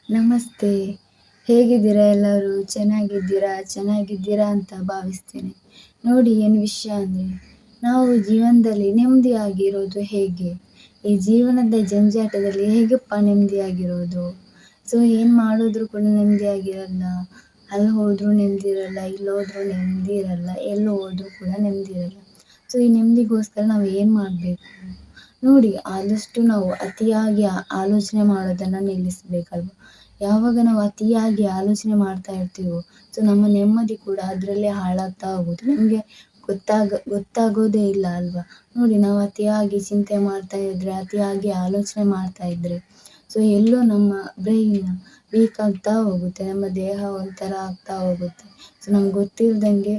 ನಮಸ್ತೆ. ಹೇಗಿದ್ದೀರಾ ಎಲ್ಲರೂ? ಚೆನ್ನಾಗಿದ್ದೀರಾ ಅಂತ ಭಾವಿಸ್ತೇನೆ. ನೋಡಿ ಏನು ವಿಷಯ ಅಂದರೆ, ನಾವು ಜೀವನದಲ್ಲಿ ನೆಮ್ಮದಿಯಾಗಿರೋದು ಹೇಗೆ? ಈ ಜೀವನದ ಜಂಜಾಟದಲ್ಲಿ ಹೇಗಪ್ಪ ನೆಮ್ಮದಿಯಾಗಿರೋದು? ಸೊ ಏನು ಮಾಡಿದ್ರು ಕೂಡ ನೆಮ್ಮದಿಯಾಗಿರಲ್ಲ. ಅಲ್ಲಿ ಹೋದ್ರೂ ನೆಮ್ಮದಿ ಇರಲ್ಲ, ಇಲ್ಲಿ ಹೋದ್ರೂ ನೆಮ್ಮದಿ ಇರಲ್ಲ, ಎಲ್ಲಿ ಹೋದ್ರೂ ಕೂಡ ನೆಮ್ಮದಿ ಇರಲ್ಲ. ಸೊ ಈ ನೆಮ್ಮದಿಗೋಸ್ಕರ ನಾವು ಏನು ಮಾಡಬೇಕು? ನೋಡಿ, ಆದಷ್ಟು ನಾವು ಅತಿಯಾಗಿ ಆಲೋಚನೆ ಮಾಡೋದನ್ನು ನಿಲ್ಲಿಸಬೇಕಲ್ವ. ಯಾವಾಗ ನಾವು ಅತಿಯಾಗಿ ಆಲೋಚನೆ ಮಾಡ್ತಾ ಇರ್ತೀವೋ, ಸೊ ನಮ್ಮ ನೆಮ್ಮದಿ ಕೂಡ ಅದರಲ್ಲೇ ಹಾಳಾಗ್ತಾ ಹೋಗುತ್ತೆ. ನಮಗೆ ಗೊತ್ತಾಗೋದೇ ಇಲ್ಲ ಅಲ್ವಾ. ನೋಡಿ, ನಾವು ಅತಿಯಾಗಿ ಚಿಂತೆ ಮಾಡ್ತಾ ಇದ್ದರೆ, ಅತಿಯಾಗಿ ಆಲೋಚನೆ ಮಾಡ್ತಾ ಇದ್ದರೆ, ಸೊ ಎಲ್ಲೋ ನಮ್ಮ ಬ್ರೈನ್ ವೀಕ್ ಆಗ್ತಾ ಹೋಗುತ್ತೆ, ನಮ್ಮ ದೇಹ ಒಂಥರ ಆಗ್ತಾ ಹೋಗುತ್ತೆ. ಸೊ ನಮ್ಗೆ ಗೊತ್ತಿಲ್ದಂಗೆ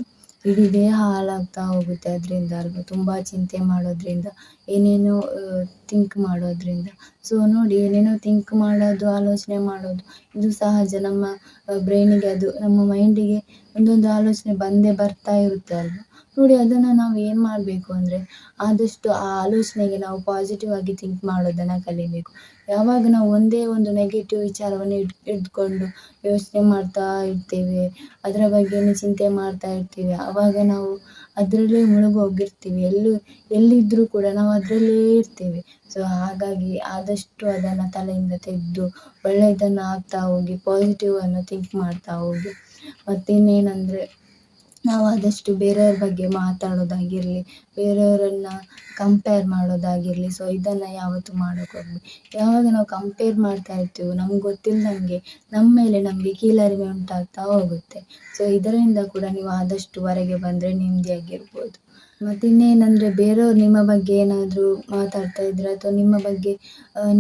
ಇಡೀ ದೇಹ ಹಾಳಾಗ್ತಾ ಹೋಗುತ್ತೆ ಅದರಿಂದ ಅಲ್ವಾ. ತುಂಬ ಚಿಂತೆ ಮಾಡೋದ್ರಿಂದ, ಏನೇನೋ ಥಿಂಕ್ ಮಾಡೋದ್ರಿಂದ. ಸೊ ನೋಡಿ, ಏನೇನೋ ಥಿಂಕ್ ಮಾಡೋದು, ಆಲೋಚನೆ ಮಾಡೋದು ಇದು ಸಹಜ. ನಮ್ಮ ಬ್ರೈನಿಗೆ, ಅದು ನಮ್ಮ ಮೈಂಡಿಗೆ ಒಂದೊಂದು ಆಲೋಚನೆ ಬಂದೇ ಬರ್ತಾ ಇರುತ್ತೆ ಅಲ್ವಾ. ನೋಡಿ, ಅದನ್ನು ನಾವು ಏನು ಮಾಡಬೇಕು ಅಂದರೆ, ಆದಷ್ಟು ಆ ಆಲೋಚನೆಗೆ ನಾವು ಪಾಸಿಟಿವ್ ಆಗಿ ಥಿಂಕ್ ಮಾಡೋದನ್ನು ಕಲಿಬೇಕು. ಯಾವಾಗ ನಾವು ಒಂದೇ ಒಂದು ನೆಗೆಟಿವ್ ವಿಚಾರವನ್ನು ಇಟ್ಕೊಂಡು ಯೋಚನೆ ಮಾಡ್ತಾ ಇರ್ತೇವೆ, ಅದರ ಬಗ್ಗೆನೇ ಚಿಂತೆ ಮಾಡ್ತಾ ಇರ್ತೀವಿ, ಆವಾಗ ನಾವು ಅದರಲ್ಲೇ ಮುಳುಗೋಗಿರ್ತೀವಿ. ಎಲ್ಲಿದ್ದರೂ ಕೂಡ ನಾವು ಅದರಲ್ಲೇ ಇರ್ತೇವೆ. ಸೊ ಹಾಗಾಗಿ ಆದಷ್ಟು ಅದನ್ನು ತಲೆಯಿಂದ ತೆಗೆದು ಒಳ್ಳೆಯದನ್ನು ಆಗ್ತಾ ಹೋಗಿ, ಪಾಸಿಟಿವನ್ನು ಥಿಂಕ್ ಮಾಡ್ತಾ ಹೋಗಿ. ಮತ್ತು ಇನ್ನೇನೆಂದರೆ, ನಾವು ಆದಷ್ಟು ಬೇರೆಯವ್ರ ಬಗ್ಗೆ ಮಾತಾಡೋದಾಗಿರಲಿ, ಬೇರೆಯವರನ್ನು ಕಂಪೇರ್ ಮಾಡೋದಾಗಿರಲಿ, ಸೊ ಇದನ್ನು ಯಾವತ್ತೂ ಮಾಡೋಕ್ಕೆ ಹೋಗ್ಬೇಡಿ. ಯಾವಾಗ ನಾವು ಕಂಪೇರ್ ಮಾಡ್ತಾ ಇರ್ತೀವೋ, ನಮ್ಗೆ ಗೊತ್ತಿಲ್ಲದಂಗೆ ನಮ್ಮ ಮೇಲೆ ನಮಗೆ ಕೀಳರಿಮೆ ಉಂಟಾಗ್ತಾ ಹೋಗುತ್ತೆ. ಸೊ ಇದರಿಂದ ಕೂಡ ನೀವು ಆದಷ್ಟು ಹೊರಗೆ ಬಂದರೆ ನೆಮ್ಮದಿಯಾಗಿರ್ಬೋದು. ಮತ್ತು ಇನ್ನೇನೆಂದರೆ, ಬೇರೆಯವ್ರು ನಿಮ್ಮ ಬಗ್ಗೆ ಏನಾದರೂ ಮಾತಾಡ್ತಾ ಇದ್ರೆ, ಅಥವಾ ನಿಮ್ಮ ಬಗ್ಗೆ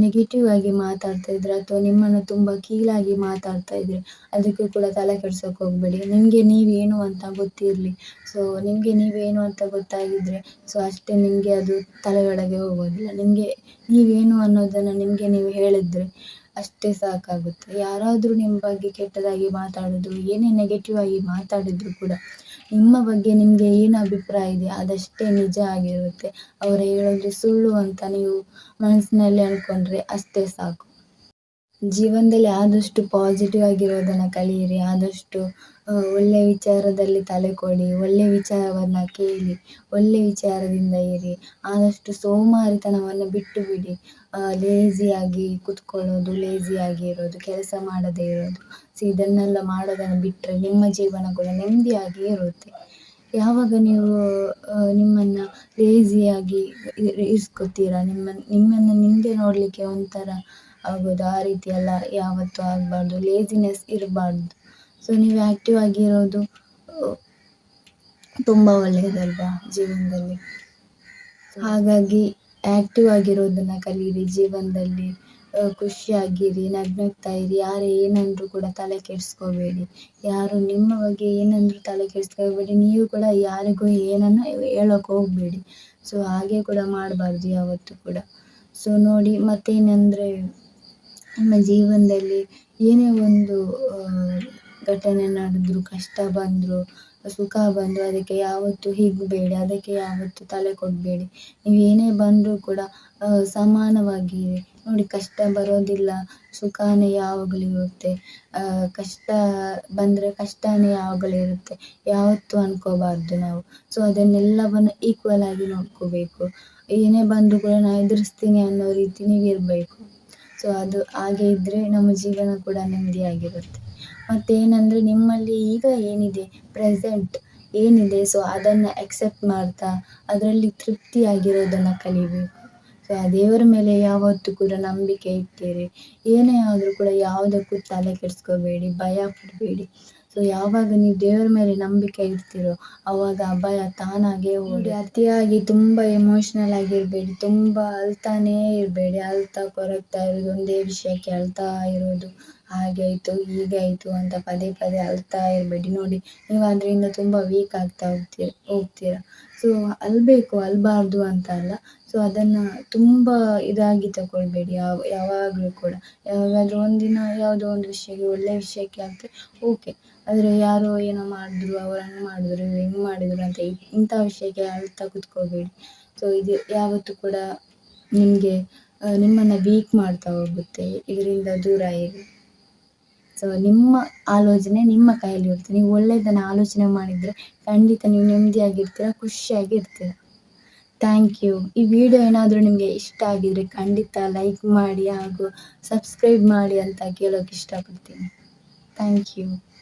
ನೆಗೆಟಿವ್ ಆಗಿ ಮಾತಾಡ್ತಾ ಇದ್ರೆ, ಅಥವಾ ನಿಮ್ಮನ್ನು ತುಂಬ ಕೀಳಾಗಿ ಮಾತಾಡ್ತಾ ಇದ್ದರೆ, ಅದಕ್ಕೂ ಕೂಡ ತಲೆ ಕೆಡ್ಸೋಕೆ ಹೋಗಬೇಡಿ. ನಿಮಗೆ ನೀವೇನು ಅಂತ ಗೊತ್ತಿರಲಿ. ಸೊ ನಿಮಗೆ ನೀವೇನು ಅಂತ ಗೊತ್ತಾಗಿದ್ದರೆ, ಸೊ ಅಷ್ಟೇ, ನಿಮಗೆ ಅದು ತಲೆಯೊಳಗೆ ಹೋಗೋದಿಲ್ಲ. ನಿಮಗೆ ನೀವೇನು ಅನ್ನೋದನ್ನು ನಿಮಗೆ ನೀವು ಹೇಳಿದರೆ ಅಷ್ಟೇ ಸಾಕಾಗುತ್ತೆ. ಯಾರಾದರೂ ನಿಮ್ಮ ಬಗ್ಗೆ ಕೆಟ್ಟದಾಗಿ ಮಾತಾಡೋದು, ಏನೇ ನೆಗೆಟಿವ್ ಆಗಿ ಮಾತಾಡಿದರೂ ಕೂಡ ನಿಮ್ಮ ಬಗ್ಗೆ ನಿಮಗೆ ಏನು ಅಭಿಪ್ರಾಯ ಇದೆ ಅದಷ್ಟೇ ನಿಜ ಆಗಿರುತ್ತೆ. ಅವರು ಹೇಳೋದು ಸುಳ್ಳು ಅಂತ ನೀವು ಮನಸ್ಸಿನಲ್ಲಿ ಅಂದ್ಕೊಂಡ್ರೆ ಅಷ್ಟೇ ಸಾಕು. ಜೀವನದಲ್ಲಿ ಆದಷ್ಟು ಪಾಸಿಟಿವ್ ಆಗಿರೋದನ್ನು ಕಲಿಯಿರಿ. ಆದಷ್ಟು ಒಳ್ಳೆಯ ವಿಚಾರದಲ್ಲಿ ತಲೆ ಕೊಡಿ, ಒಳ್ಳೆಯ ವಿಚಾರವನ್ನು ಕೇಳಿ, ಒಳ್ಳೆಯ ವಿಚಾರದಿಂದ ಇರಿ. ಆದಷ್ಟು ಸೋಮಾರಿತನವನ್ನು ಬಿಟ್ಟು ಬಿಡಿ. ಲೇಸಿಯಾಗಿ ಕೂತ್ಕೊಳ್ಳೋದು, ಲೇಸಿಯಾಗಿ ಇರೋದು, ಕೆಲಸ ಮಾಡದೇ ಇರೋದು, ಸೊ ಇದನ್ನೆಲ್ಲ ಮಾಡೋದನ್ನು ಬಿಟ್ಟರೆ ನಿಮ್ಮ ಜೀವನ ಕೂಡ ನೆಮ್ಮದಿಯಾಗಿ ಇರುತ್ತೆ. ಯಾವಾಗ ನೀವು ನಿಮ್ಮನ್ನು ಲೇಸಿಯಾಗಿ ಇರಿಸ್ಕೊತೀರಾ, ನಿಮ್ಮನ್ನು ನಿಮಗೆ ನೋಡಲಿಕ್ಕೆ ಒಂಥರ ಆಗೋದು, ಆ ರೀತಿ ಎಲ್ಲ ಯಾವತ್ತೂ ಆಗಬಾರ್ದು. ಲೇಸಿನೆಸ್ ಇರಬಾರ್ದು. ಸೊ ನೀವು ಆ್ಯಕ್ಟಿವ್ ಆಗಿರೋದು ತುಂಬ ಒಳ್ಳೆಯದಲ್ವಾ ಜೀವನದಲ್ಲಿ. ಹಾಗಾಗಿ ಆ್ಯಕ್ಟಿವ್ ಆಗಿರೋದನ್ನು ಕಲೀರಿ ಜೀವನದಲ್ಲಿ. ಖುಷಿಯಾಗಿರಿ, ನಗ್ನಗ್ತಾ ಇರಿ. ಯಾರು ಏನಂದರೂ ಕೂಡ ತಲೆ ಕೆಡಿಸ್ಕೋಬೇಡಿ. ಯಾರು ನಿಮ್ಮ ಬಗ್ಗೆ ಏನಂದರೂ ತಲೆ ಕೆಡಿಸ್ಕೋಬೇಡಿ. ನೀವು ಕೂಡ ಯಾರಿಗೂ ಏನನ್ನು ಹೇಳೋಕೆ ಹೋಗಬೇಡಿ. ಸೊ ಹಾಗೆ ಕೂಡ ಮಾಡಬಾರ್ದು ಯಾವತ್ತೂ ಕೂಡ. ಸೊ ನೋಡಿ, ಮತ್ತೇನೆಂದರೆ, ನಮ್ಮ ಜೀವನದಲ್ಲಿ ಏನೇ ಒಂದು ಘಟನೆ ನಡೆದ್ರು, ಕಷ್ಟ ಬಂದರೂ, ಸುಖ ಬಂದರೂ ಅದಕ್ಕೆ ಯಾವತ್ತೂ ಹಿಗ್ಗಬೇಡಿ, ಅದಕ್ಕೆ ಯಾವತ್ತೂ ತಲೆ ಕೊಡಬೇಡಿ. ನೀವು ಏನೇ ಬಂದರೂ ಕೂಡ ಸಮಾನವಾಗಿರಿ. ನೋಡಿ, ಕಷ್ಟ ಬರೋದಿಲ್ಲ, ಸುಖನೇ ಯಾವಾಗಲೂ ಇರುತ್ತೆ. ಕಷ್ಟ ಬಂದರೆ ಕಷ್ಟನೇ ಯಾವಾಗಲೂ ಇರುತ್ತೆ ಯಾವತ್ತೂ ಅಂದ್ಕೋಬಾರ್ದು ನಾವು. ಸೊ ಅದನ್ನೆಲ್ಲವನ್ನು ಈಕ್ವಲ್ ಆಗಿ ನೋಡ್ಕೋಬೇಕು. ಏನೇ ಬಂದರೂ ಕೂಡ ನಾನು ಎದುರಿಸ್ತೀನಿ ಅನ್ನೋ ರೀತಿ ನೀವಿರಬೇಕು. ಸೊ ಅದು ಹಾಗೆ ಇದ್ದರೆ ನಮ್ಮ ಜೀವನ ಕೂಡ ನೆಮ್ಮದಿಯಾಗಿರುತ್ತೆ. ಮತ್ತೇನೆಂದರೆ, ನಿಮ್ಮಲ್ಲಿ ಈಗ ಏನಿದೆ, ಪ್ರೆಸೆಂಟ್ ಏನಿದೆ, ಸೊ ಅದನ್ನು ಎಕ್ಸೆಪ್ಟ್ ಮಾಡ್ತಾ ಅದರಲ್ಲಿ ತೃಪ್ತಿಯಾಗಿರೋದನ್ನು ಕಲಿಬೇಕು. ಸೊ ಆ ದೇವರ ಮೇಲೆ ಯಾವತ್ತೂ ಕೂಡ ನಂಬಿಕೆ ಇಟ್ಟಿರಿ. ಏನೇ ಆದರೂ ಕೂಡ ಯಾವುದಕ್ಕೂ ತಲೆ ಕೆಡಿಸ್ಕೋಬೇಡಿ, ಭಯ ಪಡಬೇಡಿ. ಸೊ ಯಾವಾಗ ನೀವು ದೇವರ ಮೇಲೆ ನಂಬಿಕೆ ಇಡ್ತೀರೋ ಆವಾಗ ಆ ಭಯ ತಾನಾಗೇ ಓಡಿ. ಅತಿಯಾಗಿ ತುಂಬ ಎಮೋಷ್ನಲ್ ಆಗಿರಬೇಡಿ, ತುಂಬ ಅಳ್ತಾನೇ ಇರಬೇಡಿ. ಅಳ್ತಾ ಕೊರಗ್ತಾ ಇರೋದು, ಒಂದೇ ವಿಷಯಕ್ಕೆ ಅಳ್ತಾ ಇರೋದು, ಹಾಗೆ ಆಯಿತು ಹೀಗೆ ಆಯಿತು ಅಂತ ಪದೇ ಪದೇ ಅಳ್ತಾ ಇರಬೇಡಿ. ನೋಡಿ, ನೀವು ಅದರಿಂದ ತುಂಬ ವೀಕ್ ಆಗ್ತಾ ಹೋಗ್ತೀರ. ಸೊ ಅಳಬೇಕು, ಅಳಬಾರ್ದು ಅಂತ ಅಲ್ಲ. ಸೊ ಅದನ್ನು ತುಂಬ ಇದಾಗಿ ತಗೊಳ್ಬೇಡಿ. ಯಾವಾಗಲೂ ಕೂಡ ಯಾವಾಗಾದರೂ ಒಂದಿನ ಯಾವುದೋ ಒಂದು ವಿಷಯಕ್ಕೆ, ಒಳ್ಳೆಯ ವಿಷಯಕ್ಕೆ ಆಗ್ತದೆ, ಓಕೆ. ಆದರೆ ಯಾರೋ ಏನೋ ಮಾಡಿದ್ರು, ಅವರು ಹಂಗೆ ಮಾಡಿದ್ರು, ಇವ್ರು ಹಿಂಗೆ ಮಾಡಿದ್ರು ಅಂತ ಇಂಥ ವಿಷಯಕ್ಕೆ ಅಳ್ತಾ ಕೂತ್ಕೋಬೇಡಿ. ಸೊ ಇದು ಯಾವತ್ತೂ ಕೂಡ ನಿಮಗೆ ನಿಮ್ಮನ್ನು ವೀಕ್ ಮಾಡ್ತಾ ಹೋಗುತ್ತೆ. ಇದರಿಂದ ದೂರ ಇರಿ. ಸೊ ನಿಮ್ಮ ಆಲೋಚನೆ ನಿಮ್ಮ ಕೈಯಲ್ಲಿರುತ್ತೆ. ನೀವು ಒಳ್ಳೆಯದನ್ನು ಆಲೋಚನೆ ಮಾಡಿದರೆ ಖಂಡಿತ ನೀವು ನೆಮ್ಮದಿಯಾಗಿರ್ತೀರ, ಖುಷಿಯಾಗಿರ್ತೀರ. Thank you. ಈ ವಿಡಿಯೋ ಏನಾದರೂ ನಿಮಗೆ ಇಷ್ಟ ಆಗಿದ್ರೆ ಖಂಡಿತ ಲೈಕ್ ಮಾಡಿ ಹಾಗೂ ಸಬ್ಸ್ಕ್ರೈಬ್ ಮಾಡಿ ಅಂತ ಕೇಳೋಕೆ ಇಷ್ಟಪಡ್ತೀನಿ. Thank you.